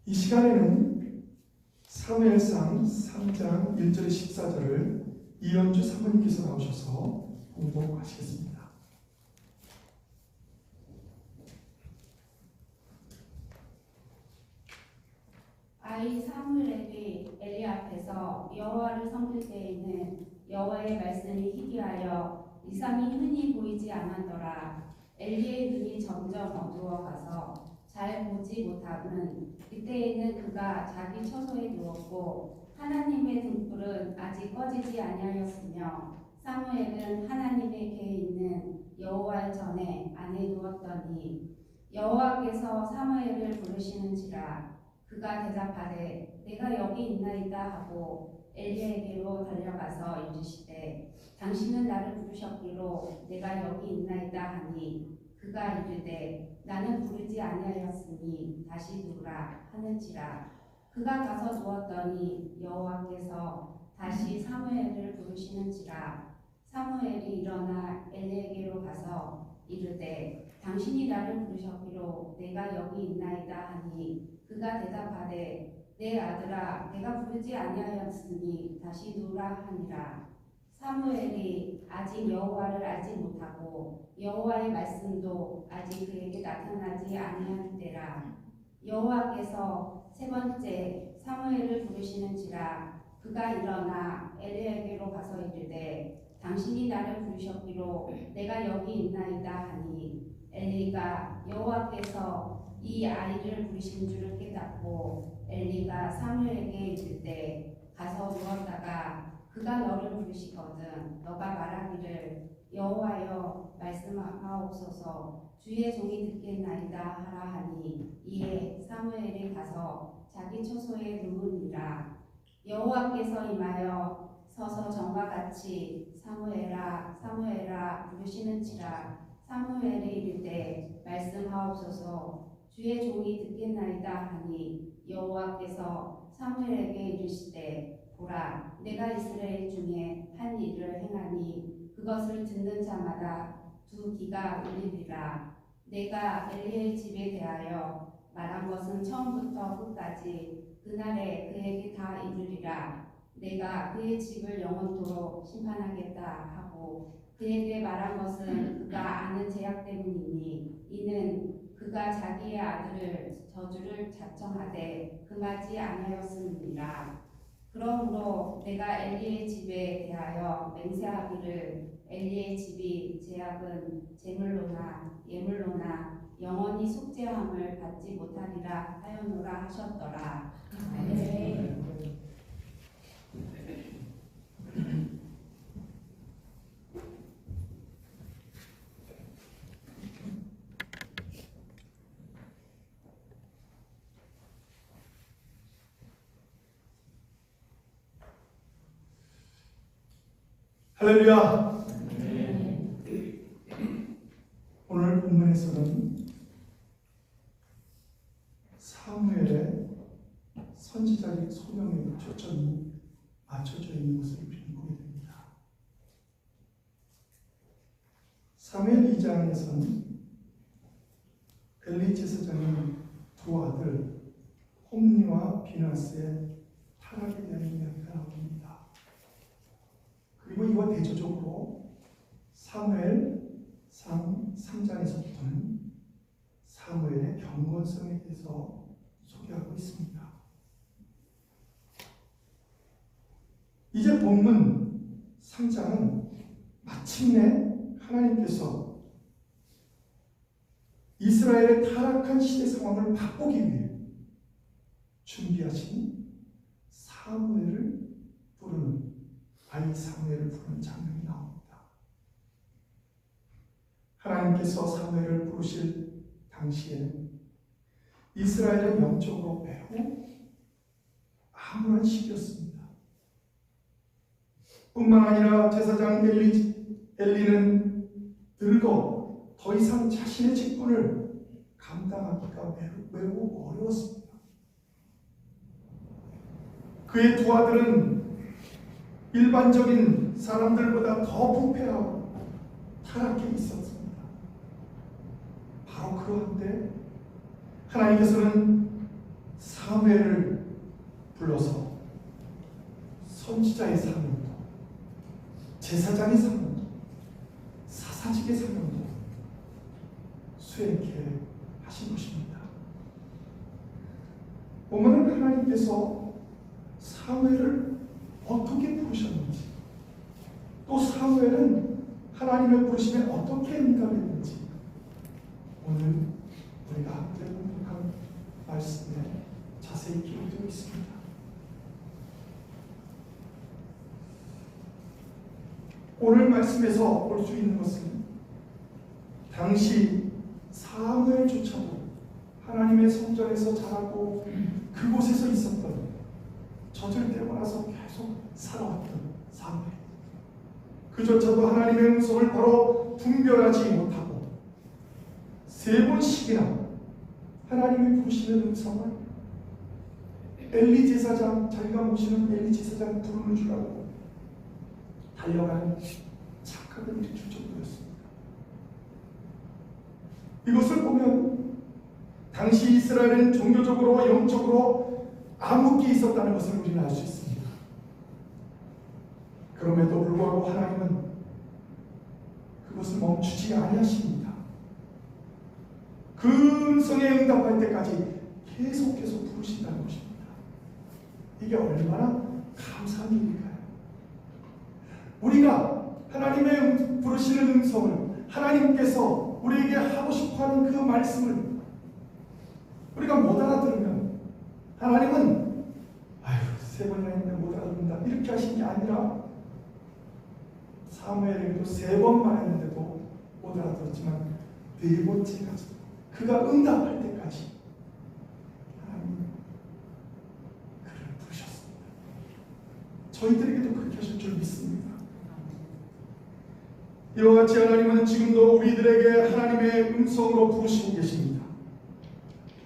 이 시간에는 사무엘상 3장 1절 14절을 이현주 사모님께서 나오셔서 공독하시겠습니다. 아이 사무엘이 엘리 앞에서 여호와를 섬길 때에는 여호와의 말씀이 희귀하여 이상이 흔히 보이지 않았더라. 엘리의 눈이 점점 어두워가서 잘 보지 못하고는 그때에는 그가 자기 처소에 누웠고 하나님의 등불은 아직 꺼지지 아니하였으며 사무엘은 하나님의 궤에 있는 여호와의 전에 안에 누웠더니 여호와께서 사무엘을 부르시는지라. 그가 대답하되 내가 여기 있나이다 하고 엘리에게로 달려가서 이르시되 당신은 나를 부르셨기로 내가 여기 있나이다 하니 그가 이르되 나는 부르지 아니하였으니 다시 누우라 하는지라. 그가 가서 누웠더니 여호와께서 다시 사무엘을 부르시는지라. 사무엘이 일어나 엘리에게로 가서 이르되 당신이 나를 부르셨기로 내가 여기 있나이다 하니 그가 대답하되 내 아들아 내가 부르지 아니하였으니 다시 누우라 하니라. 사무엘이 아직 여호와를 알지 못하고 여호와의 말씀도 아직 그에게 나타나지 아니한 때라. 여호와께서 세 번째 사무엘을 부르시는지라. 그가 일어나 엘리에게로 가서 이르되 당신이 나를 부르셨기로 내가 여기 있나이다 하니 엘리가 여호와께서 이 아이를 부르신 줄을 깨닫고 엘리가 사무엘에게 이르되 가서 누웠다가 그가 너를 부르시거든 너가 말하기를 여호와여 말씀하옵소서 주의 종이 듣겠나이다 하라 하니 이에 사무엘이 가서 자기 처소에 누우니라. 여호와께서 임하여 서서 전과 같이 사무엘아 사무엘아 부르시는지라. 사무엘이 이르되 말씀하옵소서 주의 종이 듣겠나이다 하니 여호와께서 사무엘에게 이르시되 보라 내가 이스라엘 중에 한 일을 행하니 그것을 듣는 자마다 두 귀가 울리리라. 내가 엘리의 집에 대하여 말한 것은 처음부터 끝까지 그날에 그에게 다 이르리라. 내가 그의 집을 영원토록 심판하겠다 하고 그에게 말한 것은 그가 아는 죄악 때문이니 이는 그가 자기의 아들을 저주를 자청하되 금하지 아니하였음이니라. 그러므로 내가 엘리의 집에 대하여 맹세하기를 엘리의 집이 죄악은 제물로나 예물로나 영원히 속죄함을 받지 못하리라 하였노라 하셨더라. 아멘. 할렐루야. 오늘 본문에서는 사무엘의 선지자의 소명에 초점이 맞춰져 있는 것을 보게 됩니다. 사무엘 2장에서는 엘리 제사장의 두 아들 홈리와 비나스의 타락에 대한 이야기가 나옵니다. 그리고 이와 대조적으로 사무엘상 3장에서부터는 사무엘의 경건성에 대해서 소개하고 있습니다. 이제 본문 3장은 마침내 하나님께서 이스라엘의 타락한 시대 상황을 바꾸기 위해 준비하신 사무엘을 부르는 아이 사무엘을 부르는 장면이 나옵니다. 하나님께서 사무엘을 부르실 당시에는 이스라엘은 영적으로 매우 암울한 시기였습니다. 뿐만 아니라 제사장 엘리는 늙어 더 이상 자신의 직분을 감당하기가 매우 어려웠습니다. 그의 두 아들은 일반적인 사람들보다 더 부패하고 타락해 있었습니다. 바로 그러한데 하나님께서는 사무엘을 불러서 선지자의 사명도, 제사장의 사명도, 사사직의 사명도 수행케 하신 것입니다. 보면은 하나님께서 사무엘을 어떻게 부르셨는지, 또 사무엘은 하나님의 부르심에 어떻게 응답했는지 오늘 우리가 함께 공독한 말씀에 자세히 기록되어 있습니다. 오늘 말씀에서 볼 수 있는 것은 당시 사무엘조차도 하나님의 성전에서 자라고 그곳에서 있었던, 저절되고 나서 계속 살아왔던 사무엘, 그조차도 하나님의 음성을 바로 분별하지 못하고 3번씩이나 하나님의 부르시는 음성을 엘리 제사장, 자기가 모시는 엘리 제사장 부르는 줄 알고 달려가는 착각을 일으킬 정도였습니다. 이것을 보면 당시 이스라엘은 종교적으로 영적으로 암흑기에 있었다는 것을 우리는 알 수 있습니다. 그럼에도 불구하고 하나님은 그것을 멈추지 아니하십니다. 그 음성에 응답할 때까지 계속해서 부르신다는 것입니다. 이게 얼마나 감사한 일일까요? 우리가 하나님의 부르시는 음성을, 하나님께서 우리에게 하고 싶어하는 그 말씀을 우리가 못 알아들으면 하나님은 3번이나 했는데 못 알아듣는다 이렇게 하신 게 아니라, 사무엘에게도 3번 말했는데도 못 알아들었지만 4번째까지 그가 응답할 때까지 하나님은 그를 부르셨습니다. 저희들에게도 그렇게 하실 줄 믿습니다. 이와 같이 하나님은 지금도 우리들에게 하나님의 음성으로 부르시고 계십니다.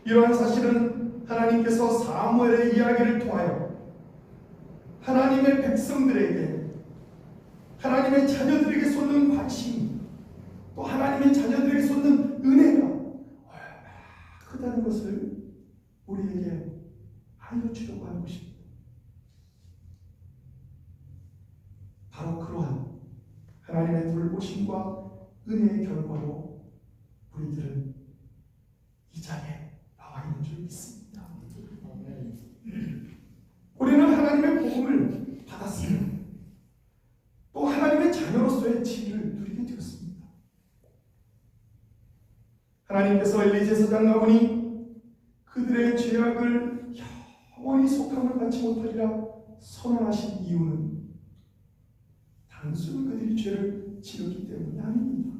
이러한 사실은 하나님께서 사무엘의 이야기를 통하여 하나님의 백성들에게, 하나님의 자녀들에게 쏟는 관심이, 또 하나님의 자녀들에게 쏟는 은혜가 얼마나 크다는 것을 우리에게 알려주려고 하는 것입니다. 바로 그러한 하나님의 돌보심과 은혜의 결과로 우리들은 이 자리에 나와 있는 줄 믿습니다. 우리는 하나님의 복음을 받았으며 또 하나님의 자녀로서의 지위를 누리게 되었습니다. 하나님께서 엘리 제사장 가문이 그들의 죄악을 영원히 속함을 받지 못하리라 선언하신 이유는 단순히 그들이 죄를 지었기 때문이 아닙니다.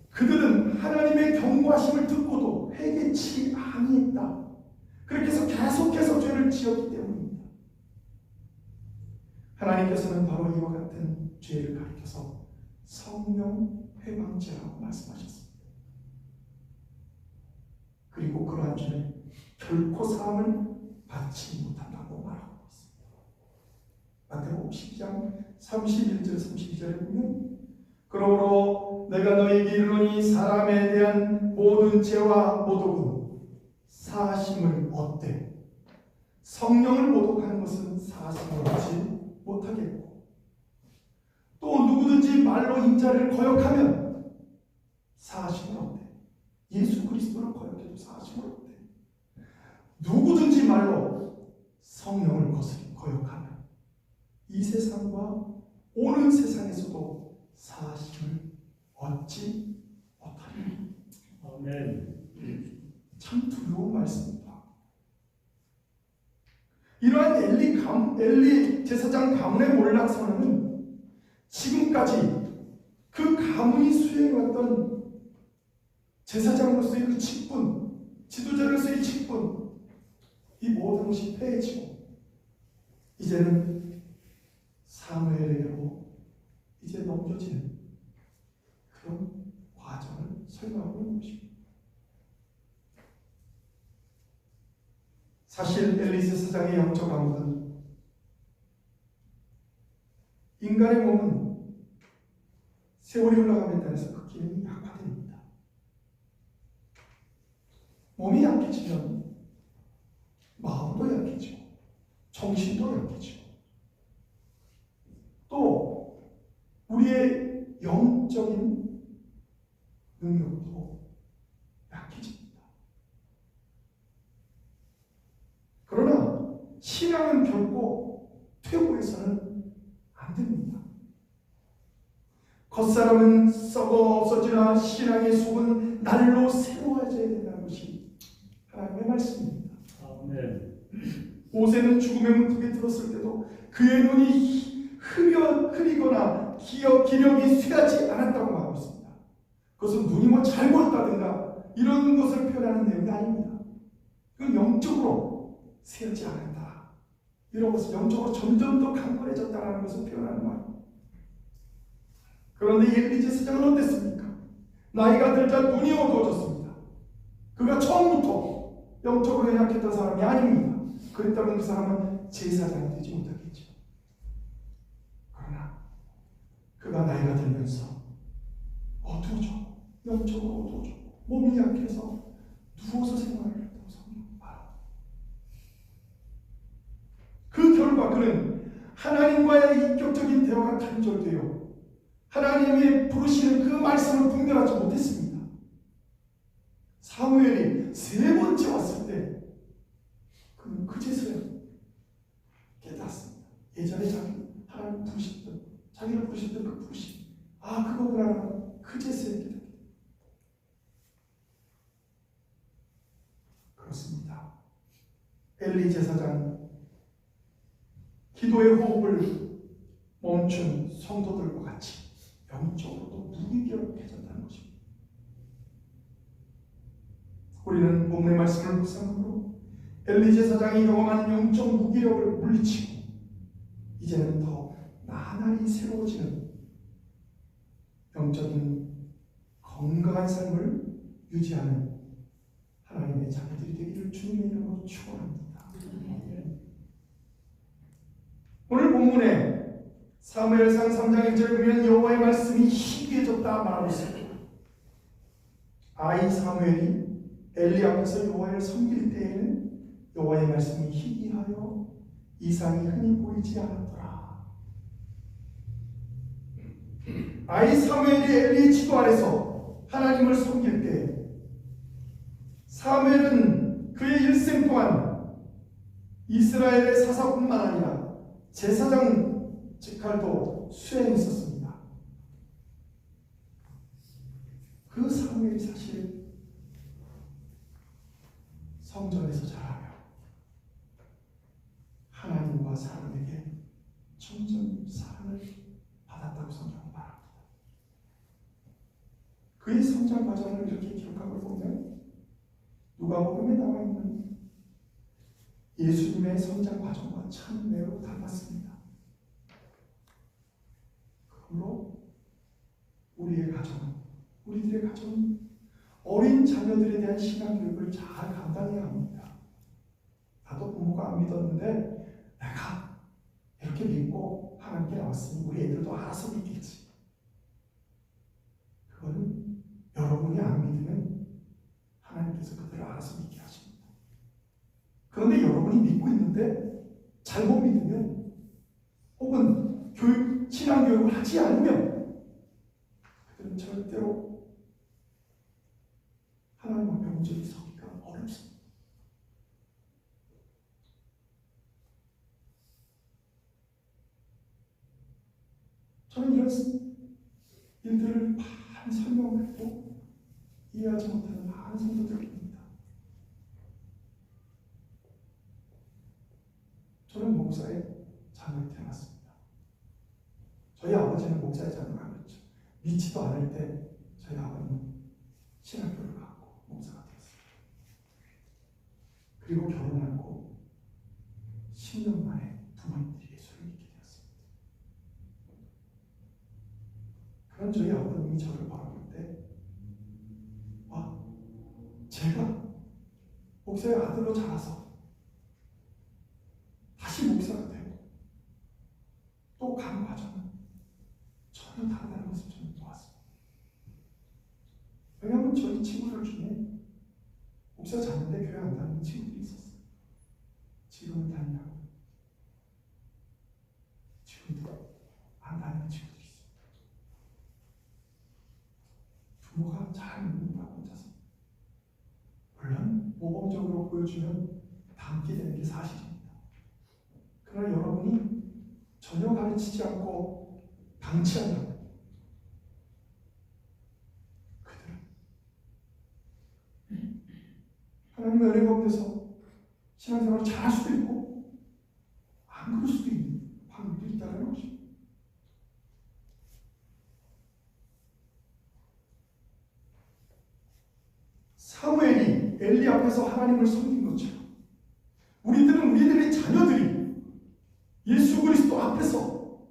그들은 하나님의 경고하심을 듣고도 회개치 아니했다. 그렇게 해서 계속해서 죄를 지었기 때문입니다. 하나님께서는 바로 이와 같은 죄를 가리켜서 성령 회방죄라고 말씀하셨습니다. 그리고 그러한 죄는 결코 사함을 받지 못한다고 말하고 있습니다. 마태복음 12장 31절 32절에 보면, 그러므로 내가 너희에게 이르노니 사람에 대한 모든 죄와 모독은 사하심을 얻되 성령을 모독하는 것은 사하심을 얻지 못하겠고, 또 누구든지 말로 인자를 거역하면 사하심을 얻되, 예수 그리스도를 거역해도 사하심을 얻되, 누구든지 말로 성령을 거역하면 이 세상과 오는 세상에서도 사하심을 얻지 못하리니. 아멘. 참 두려운 말씀입니다. 이러한 엘리 제사장 가문의 몰락선언은 지금까지 그 가문이 수행해왔던 제사장으로서의 그 직분, 지도자로서의 직분, 이 모든 것이 폐해지고 이제는 사무엘에게로 이제 넘겨지는 그런 과정을 설명하고 있는 것입니다. 사실 엘리 제사장의 영적 암흑은 인간의 몸은 세월이 흘러감에 따라서 그 기능이 약화됩니다. 몸이 약해지면 마음도 약해지고 정신도 약해지고 또 우리의 영적인 능력도 약해집니다. 그러나 신앙은 결코 퇴보해서는 안 됩니다. 겉사람은 썩어 없어지나 신앙의 속은 날로 새로워져야 된다는 것이 하나님의 말씀입니다. 아멘. 모세는 죽음의 문턱에 들었을 때도 그의 눈이 흐리거나 기력이 쇠하지 않았다고 말하고 있습니다. 그것은 눈이 뭐 잘 보였다든가 이런 것을 표현하는 내용이 아닙니다. 그건 영적으로 쇠하지 않았다. 이런 것을 영적으로 점점 더 강건해졌다는 것을 표현하는 말입니다. 그런데 엘리 제사장은 어땠습니까? 나이가 들자 눈이 어두워졌습니다. 그가 처음부터 영적으로 연약했던 사람이 아닙니다. 그랬다면 그 사람은 제사장이 되지 못하겠죠. 그러나 그가 나이가 들면서 어두워져, 영적으로 어두워져, 몸이 약해서 누워서 생활을 했다고 성경은 말합니다. 그 결과 그는 하나님과의 인격적인 대화가 단절되어 하나님이 부르시는 그 말씀을 분별하지 못했습니다. 사무엘이 세 번째 왔을 때 그는 그제서야 깨닫습니다. 예전에 하나님 부르셨던, 자기를 부르셨던 그 부르심, 그거구나. 그제서야 깨닫게. 그렇습니다. 엘리 제사장 기도의 호흡을 멈춘 성도들과 같이 영적으로도 무기력해졌다는 것입니다. 우리는 본문의 말씀을 묵상함으로 엘리 제사장이 경험한 영적 무기력을 물리치고 이제는 더 나날이 새로워지는 영적인 건강한 삶을 유지하는 하나님의 자녀들이 되기를 주님의 이름으로 축원합니다. 오늘 본문에 사무엘상 3장 1절에 보면 여호와의 말씀이 희귀해졌다 말하고 있습니다. 아이 사무엘이 엘리 앞에서 여호와를 섬길 때에는 여호와의 말씀이 희귀하여 이상이 흔히 보이지 않았더라. 아이 사무엘이 엘리의 지도 아래서 하나님을 섬길 때 사무엘은 그의 일생 동안 이스라엘의 사사뿐만 아니라 제사장 직할도 수행했었습니다. 그 사무엘이 사실 성전에서 자라며 하나님과 사람에게 점점 사랑을 받았다고 성경은 말합니다. 그의 성장 과정을 이렇게 기록하고 보면 누가복음에 나와 있는 예수님의 성장 과정과 참 매우 닮았습니다. 그러므로 우리들의 가정은 어린 자녀들에 대한 신앙 교육을 잘 감당해야 합니다. 나도 부모가 안 믿었는데 내가 이렇게 믿고 하나님께 나왔으니 우리 애들도 알아서 믿겠지. 그거는 여러분이 안 믿으면 하나님께서 그들을 알아서 믿게 하십니다. 그런데 여러분이 믿고 있는데 잘못 믿으면 혹은 신앙 교육을 하지 않으면 그들은 절대로 하나님 앞에 온전히 서기가 어렵습니다. 저는 이런 일들을 많이 설명을 해도 이해하지 못하는 많은 성도들을 봅니다. 저는 목사의 자녀로 태어났습니다. 저희 아버지는 목사의 자녀가 아니었죠. 믿지도 않을 때 저희 아버지는 신학교를 가고 목사가 되었습니다. 그리고 결혼하고 10년 만에 부모님들이 예수를 믿게 되었습니다. 그런 저희 아버님이 저를 바라볼 때 제가 목사의 아들로 자라서 다시 목사가 되고 또 간 과정은 전혀 다르다는 것을 저는 보았습니다. 왜냐하면 저희 친구들 중에 목사 자는데 교회 안 다니는 친구들이 있었어요. 지금은 다니라고. 지금도 안 다니는 친구들이 있어요. 부모가 잘 묻는다고 혼자서. 물론 모범적으로 보여주면 담게 되는 게 사실입니다. 그러나 여러분이 전혀 가르치지 않고 방치한다면 그들은 하나님의 은혜 가운데서 신앙생활을 잘할 수도 있고 안 그럴 수도 있는 확률이 있다는 것입니다. 사무엘이 엘리 앞에서 하나님을 섬긴 것처럼 우리들은 우리들의 자녀들이 예수 그리스도 앞에서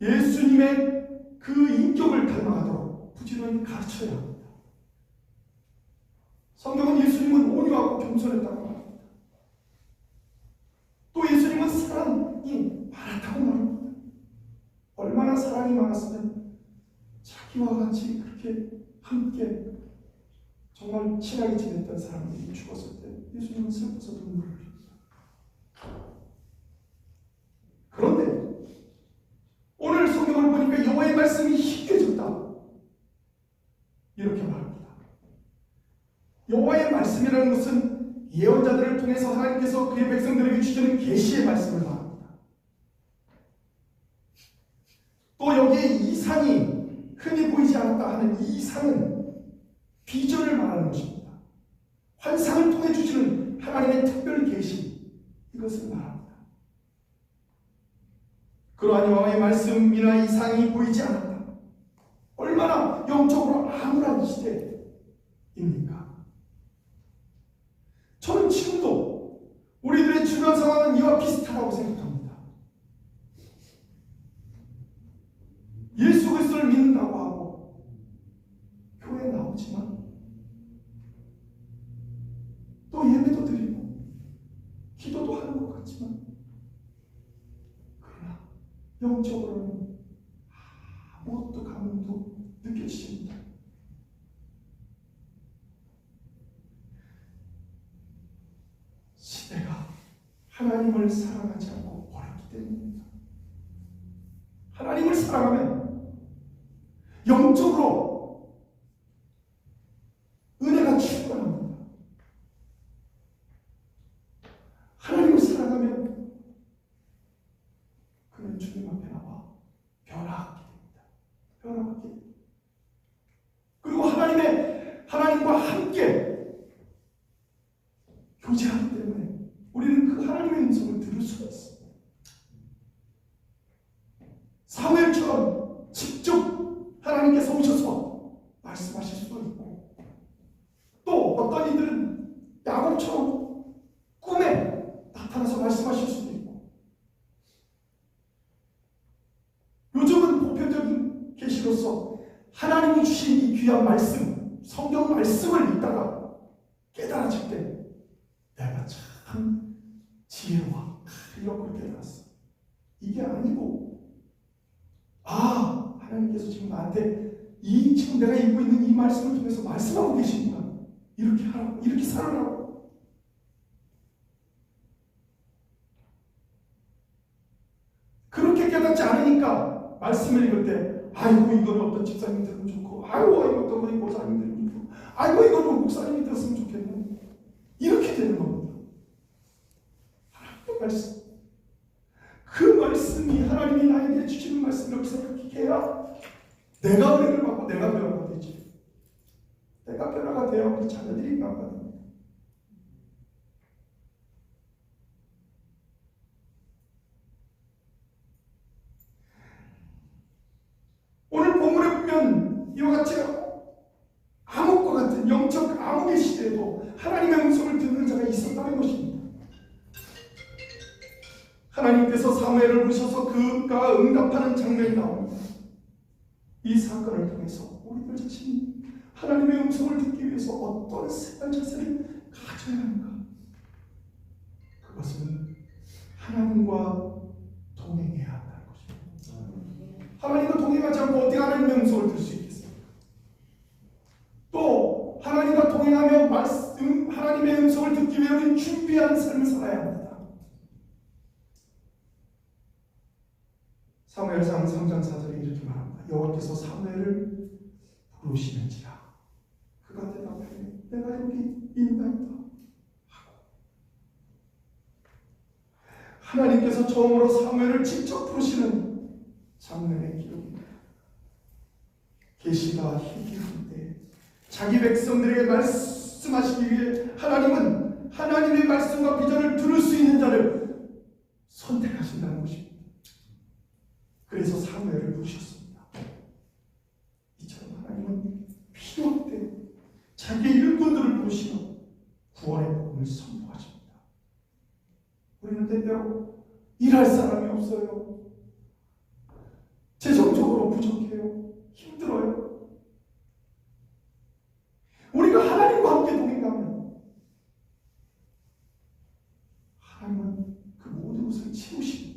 예수님의 그 인격을 닮아가도록 부지런히 가르쳐야 합니다. 성경은 예수님은 온유하고 겸손했다고 말합니다. 또 예수님은 사랑이 많았다고 말합니다. 얼마나 사랑이 많았으면 자기와 같이 그렇게 함께 정말 친하게 지냈던 사람들이 죽었을 때 예수님은 슬퍼서 눈물을 흘립니다. 그런데 오늘 성경을 보니까 여호와의 말씀이 희귀해졌다 이렇게 말합니다. 여호와의 말씀이라는 것은 예언자들을 통해서 하나님께서 그의 백성들에게 주시는 계시의 말씀을 말합니다. 또 여기에 이상이 흔히 보이지 않았다 하는 이 이상은 비전을 말하는 것입니다. 환상을 통해 주시는 하나님의 특별 계시, 이것을 말합니다. 그러한 여호와의 말씀이나 이상이 보이지 않았다. 얼마나 영적으로 암울한 시대입니까? 저는 지금도 우리들의 주변 상황은 이와 비슷하다고 생각합니다. 예수 그리스도를 믿는다고 하고 교회에 나오지만 또 예배도 드리고 기도도 하는 것 같지만 그러나 영적으로는 아무것도 감흥도 느껴지지 못합니다. 시대가 하나님을 사랑하지 않고 버렸기 때문입니다. 하나님을 사랑하면 영적으로 은혜가 충만합니다. 하나님을 사랑하면 그는 주님 앞에 나와 변화하게 됩니다. 변화하게 됩니다. 그리고 하나님과 함께 교제하기 때문에 우리는 그 하나님의 음성을 들을 수가 있습니다. 사무엘처럼 직접 하나님께서 오셔서 말씀하실 수도 있고, 또 어떤 이들은 야곱처럼 꿈에 나타나서 말씀하실 수도 있고, 요즘은 보편적인 계시로서 하나님이 주신 이 귀한 말씀, 성경 말씀을 읽다가 깨달아질 때 내가 참 지혜로워 이렇게 깨달았어. 이게 아니고 하나님께서 지금 나한테 지금 내가 읽고 있는 이 말씀을 통해서 말씀하고 계시구나. 이렇게 하라고, 이렇게 살아라고. 그렇게 깨닫지 않으니까 말씀을 읽을 때 아이고 이건 어떤 집사님이 들으면 좋고, 아이고 이거 어떤 목사님이 들으면 좋고, 아이고 이거는 목사님이 들었으면 좋겠네. 이렇게 되는 겁니다. 하나님의 말씀, 그 말씀이 하나님이 나에게 주시는 말씀이라고 생각하게 해야 내가 은혜를 받고 내가 변화가 되지. 내가 변화가 돼야 우리 자녀들이 변화가 됩니다. 오늘 본문에 보면 이와 같이 암흑과 같은 영적 암흑의 시대에도 하나님의 음성을 듣는 자가 있었다는 것입니다. 하나님께서 사무엘을 부르셔서 그가 응답하는 장면이 나옵니다. 이 사건을 통해서 우리들 자신이 하나님의 음성을 듣기 위해서 어떤 생활 자세를 가져야 하는가? 그것은 하나님과 동행해야 한다는 것입니다. 하나님과 동행하지 않고 어떻게 하나님의 음성을 들을 수 있겠습니까? 또 하나님과 동행하며 하나님의 음성을 듣기 위해 우리는 준비하는 삶을 살아야 합니다. 사무엘상 3장 4절에 이렇게 말합니다. 여호와께서 사무엘을 부르시는지라 그가 대답하되 내가 여기 있나이다 하고, 하나님께서 처음으로 사무엘을 직접 부르시는 장면의 기록입니다. 계시가 희귀할 때 자기 백성들에게 말씀하시기 위해 하나님은 하나님의 말씀과 비전을 들을 수 있는 자를 선택하신다는 것입니다. 그래서 사무엘을 부르셨습니다. 이처럼 하나님은 필요할 때 자기의 일꾼들을 부르시며 구원의 복음을 선포하십니다. 우리는 때때로 일할 사람이 없어요. 재정적으로 부족해요. 힘들어요. 우리가 하나님과 함께 동행하면 하나님은 그 모든 것을 채우십니다.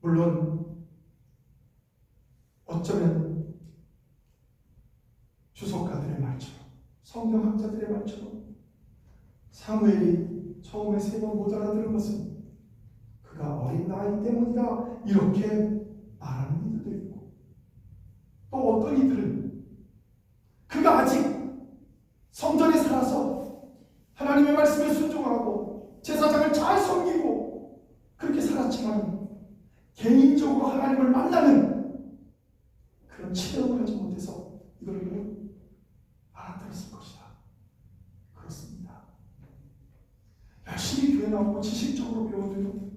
물론 어쩌면 주석가들의 말처럼, 성경학자들의 말처럼 사무엘이 처음에 3번 못 알아들은 것은 그가 어린 나이 때문이다 이렇게 말하는 이들도 있고, 또 어떤 이들은 그가 아직 성전에 살아서 하나님의 말씀에 순종하고 제사장을 잘 섬기고 그렇게 살았지만 개인적으로 하나님을 만나는 그런 체험을 하지 못해서 이걸 못 알아들었을 것이다. 그렇습니다. 열심히 교회 나오고 지식적으로 배워도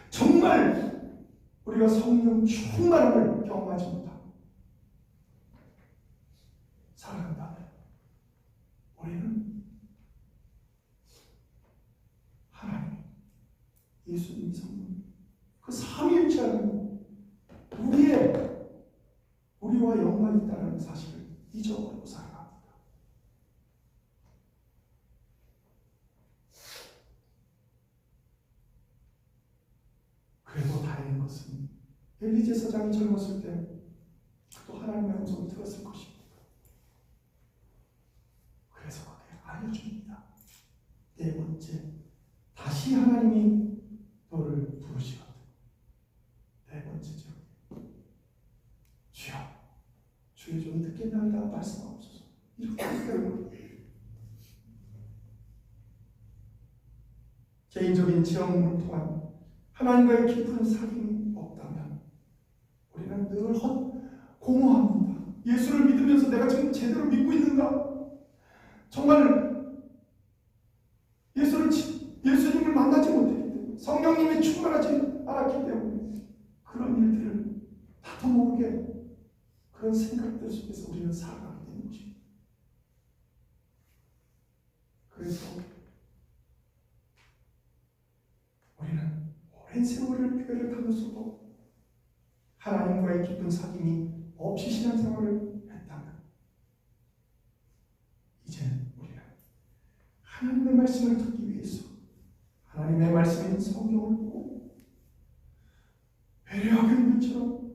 정말 우리가 성령 충만함을 경험하지 못하고 살아간다면 우리는 하나님, 예수님이 성령, 그 삼위일체하는 우리와 연관이 있다는 사실을 잊어버리고 살아갑니다. 그래도 다행인 것은 엘리 제사장이 젊었을 때 또 하나님의 음성을 들었을 것입니다. 그래서 그게 알려줍니다. 4번째, 다시 하나님이 너를 부르시거든. 4번째죠. 주여, 주의 종이 듣겠나이다 말씀하옵소서. 이렇게 하는 개인적인 체험을 통한 하나님과의 깊은 사귐이 없다면 우리는 늘 공허합니다. 예수를 믿으면서 내가 지금 제대로 믿고 있는가? 정말 예수님을 만나지 못했기 때문에, 성령님이 충만하지 않았기 때문에 그런 일들을 나도 모르게 그런 생각들 속에서 우리는 살아가게 되는 것입니다. 그래서 우리는 오랜 세월을 교회를 다녔어도 하나님과의 깊은 사귐이 없이 신앙생활을 했다면 이제는 우리는 하나님의 말씀을 듣기 위해서 하나님의 말씀인 성경을 보고 배려하고 있는 것처럼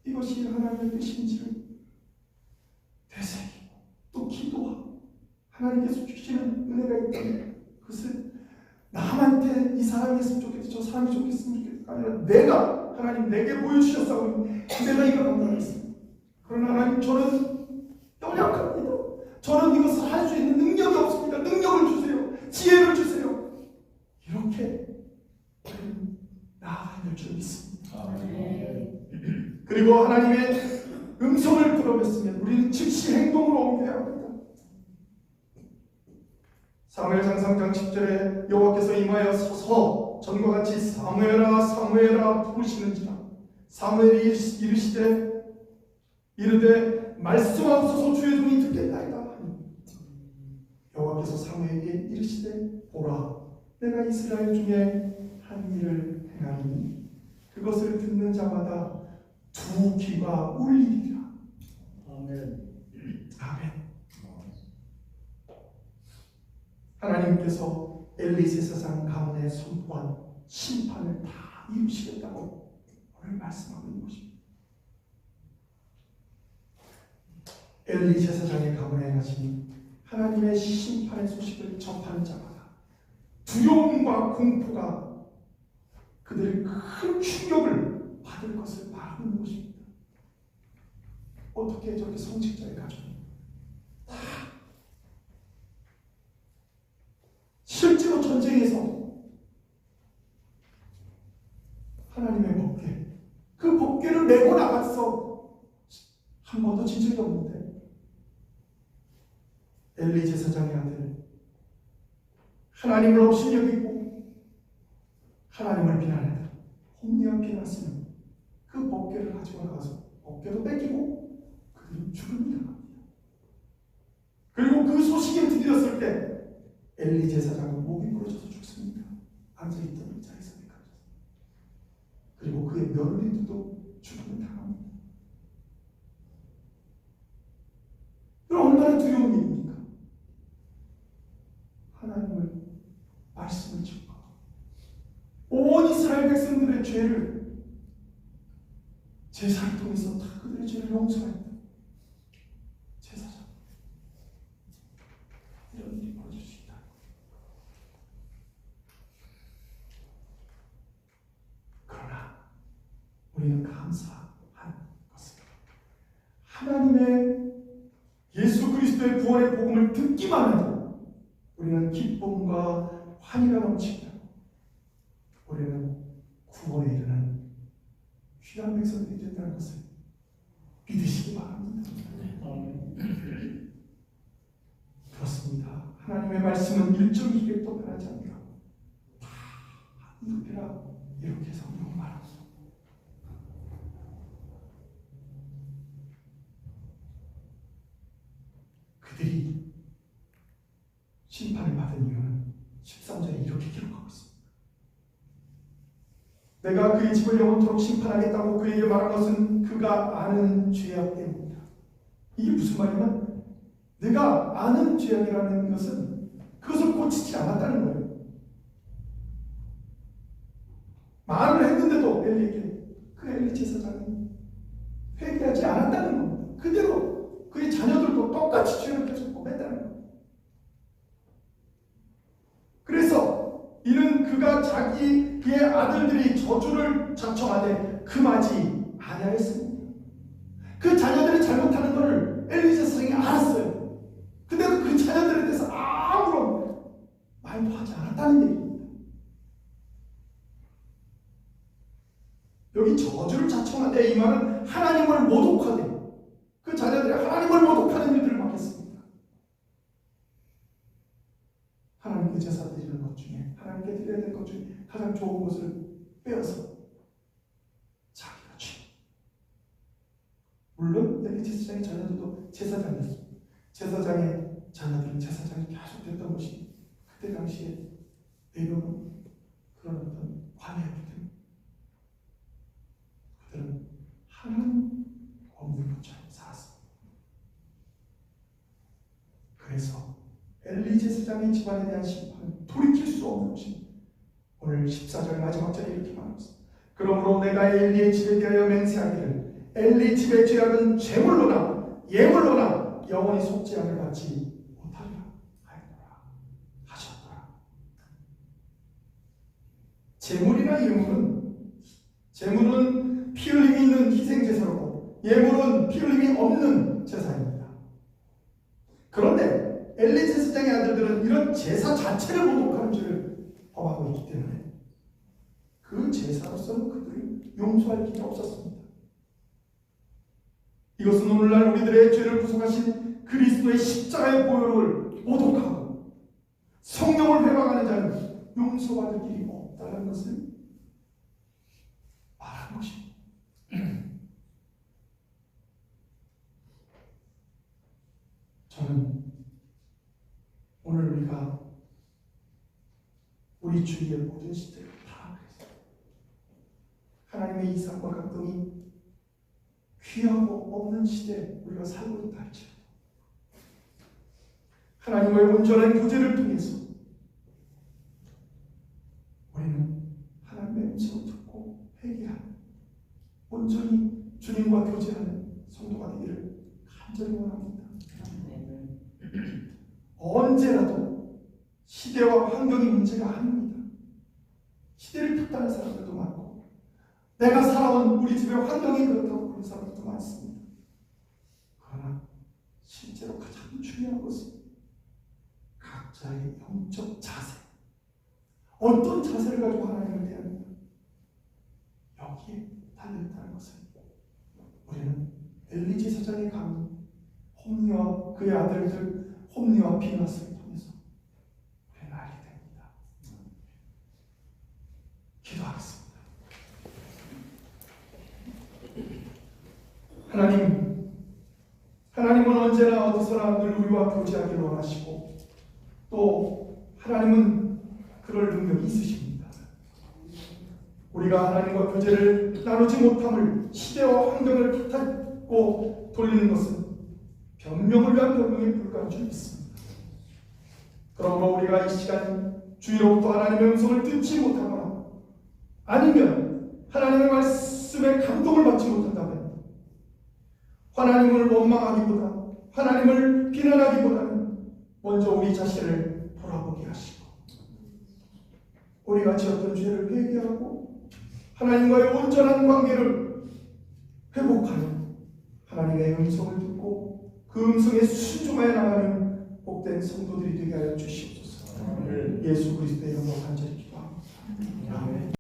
이것이 하나님의 뜻인지를 되새기고 또 기도하고 하나님께서 주시는 은혜가 있다면 그것을 남한테 이 사람이 했으면 좋겠다, 저 사람이 좋겠으면 좋겠다 아니라 내가 하나님 내게 보여주셨사오니 내가 이걸 감당하겠습니다. 그러나 하나님 저는 연약합니다. 저는 이것을 할 수 있는 능력이 없습니다. 능력을 주세요. 지혜를 주세요. 이렇게 나아가야 될 줄 믿습니다. 그리고 하나님의 음성을 들어봤으면 우리는 즉시 행동으로 옮겨야 합니다. 사무엘상 3장 10절에 여호와께서 임하여 서서 전과 같이 사무엘아 사무엘아 부르시는지라. 사무엘이 이르되 말씀하옵소서 주의 종이 듣겠나이다. 여호와께서 사무엘에게 이르시되 보라 내가 이스라엘 중에 한 일을 행하리니 그것을 듣는 자마다 2 귀가 울리리라. 아멘. 아멘. 하나님께서 엘리 제사장 가문에 선포한 심판을 다 이루시겠다고 오늘 말씀하고 있는 것입니다. 엘리 제사장의 가문에 가신 하나님의 심판의 소식을 접하는 자마다 두려움과 공포가 그들의 큰 충격을 받을 것을 말하는 것입니다. 어떻게 저렇게 성직자의 가족이 다 실제로 전쟁에서 하나님의 법궤, 그 법궤를 메고 나갔어 한 번도 진 적이 없는데 엘리 제사장의 아들 하나님을 없이 여기고 하나님을 비난하다 홈리와 비난하시는 그 법궤를 가지고 나가서 법궤도 뺏기고 그들은 죽음이 당합니다. 그리고 그 소식이 들렸을 때 엘리 제사장은 목이 부러져서 죽습니다. 앉아있던 의자에서 가졌습니다. 그리고 그의 며느리들도 죽음을 당합니다. 그럼 얼마나 두려운 일입니까? 하나님을 말씀을 짓고 온 이스라엘 백성들의 죄를 제사를 통해서 다 그들의 죄를 용서했다. 제사장 이런 일이 벌어질 수 있다. 그러나 우리는 감사한 것은 하나님의 예수 그리스도의 부활의 복음을 듣기만 해도 우리는 기쁨과 환희가 넘칩니다. 우리는 구원에 이르는 귀한 백성들이 된다는 것을 믿으시기 바랍니다. 그렇습니다. 하나님의 말씀은 일정이기도 변하지 않는다. 다 이렇게라 이렇게 성경 말합니다. 그들이 심판을 받은 이유는 13절에 이렇게 기록하고 있습니다. 내가 그의 집을 영원토록 심판하겠다고 그에게 말한 것은 그가 아는 죄악 때문이다. 이게 무슨 말이냐면 내가 아는 죄악이라는 것은 그것을 고치지 않았다는 거예요. 말을 했는데도 엘리에게 그 엘리 제사장이 회개하지 않았다는 겁니다. 그대로 그의 자녀들도 똑같이 죄를 계속 범했다는 거예요. 그래서 이는 그가 그의 아들들이 저주를 자청하되 금하지 아니하였습니다. 그 자녀들이 잘못하는 것을 엘리 제사장이 알았어요. 근데도 그 자녀들에 대해서 아무런 말도 하지 않았다는 얘기입니다. 여기 저주를 자청하되 이 말은 하나님을 모독하되 그 자녀들이 하나님을 모독하는 일들을 막했습니다. 하나님께 제사 드리는 것 중에 하나님께 드려야 될 것 중에 가장 좋은 것을 빼어서 자기가 취. 물론 엘리 제사장의 자녀들도 제사장이었습니다. 제사장의 자녀들은 제사장이 계속 됐던 것이 그때 당시에 내려오는 그런 어떤 관이었기 때문에 그들은 하나님 없는 것처럼 살았습니다. 그래서 엘리 제사장의 집안에 대한 심판은 돌이킬 수 없는 것입니다. 오늘 14절 마지막 절에 이렇게 말합니다. 그러므로 내가 엘리의 집에 대하여 맹세하기를 엘리 집의 죄악은 죄물로나 예물로나 영원히 속지 않을 받지 못하리라 하셨더라. 제물이나 제물은 피 흘림이 있는 희생 제사로 예물은 피 흘림이 없는 제사입니다. 그런데 엘리 제사장의 아들들은 이런 제사 자체를 모독하는 죄를 범하고 있기 때문에 그 제사로서는 그들을 용서할 길이 없었습니다. 이것은 오늘날 우리들의 죄를 구속하신 그리스도의 십자가의 보혈을 모독하고 성령을 회방하는 자는 용서받을 길이 없다는 것을 말하는 것입니다. 저는 오늘 우리가 우리 주위의 모든 시대를 다 그랬어요. 하나님의 이상과 각동이 귀하고 없는 시대에 우리가 살고 있다 할지라도 하나님의 온전한 교제를 통해서 우리는 하나님의 음성을 듣고 회개하는 온전히 주님과 교제하는 성도가 되기를 간절히 원합니다. 언제라도 시대와 환경이 문제가 아닙니다. 시대를 탓하는 사람들도 많고 내가 살아온 우리 집의 환경이 그렇다고 그런 사람들도 많습니다. 그러나 실제로 가장 중요한 것은 각자의 영적 자세, 어떤 자세를 가지고 하나님을 대하는가, 여기에 달려있다는 것을 우리는 엘리 제사장의 가문 홈리와 그의 아들들 홈리와 비나스를 통해서 우리는 알게 됩니다. 기도하겠습니다. 하나님은 언제나 어디서나 늘 우리와 교제하기를 원하시고 또 하나님은 그럴 능력이 있으십니다. 우리가 하나님과 교제를 나누지 못함을 시대와 환경을 탓하고 돌리는 것은 변명을 위한 변명에 불과한 줄 믿습니다. 그러므로 우리가 이 시간 주의로부터 하나님의 음성을 듣지 못하거나 아니면 하나님의 말씀에 감동을 받지 못한다면 하나님을 원망하기보다 하나님을 비난하기보다는 먼저 우리 자신을 돌아보게 하시고 우리가 지었던 죄를 회개하고 하나님과의 온전한 관계를 회복하여 하나님의 음성을 듣고 그 음성에 순종하여 나가는 복된 성도들이 되게 하여 주시옵소서. 예수 그리스도의 이름으로 간절히 기도합니다. 아멘.